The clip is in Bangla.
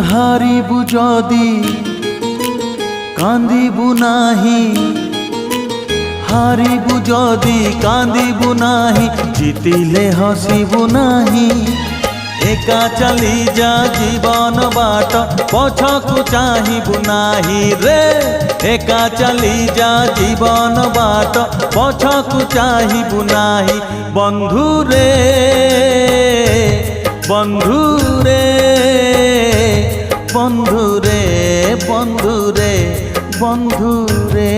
হারিবু যদি কান্দিবু নাহি, হারিবু যদি কান্দিবু নাহি, জিতিলে হসিবু নাহি। একা চালি যা জীবন বাট, পছকু চাহিবু নাহি রে। একা চালি যা জীবন বাট, পছকু চাহিবু নাহি। বন্ধু রে বন্ধু রে বন্ধু রে বন্ধু রে বন্ধু রে।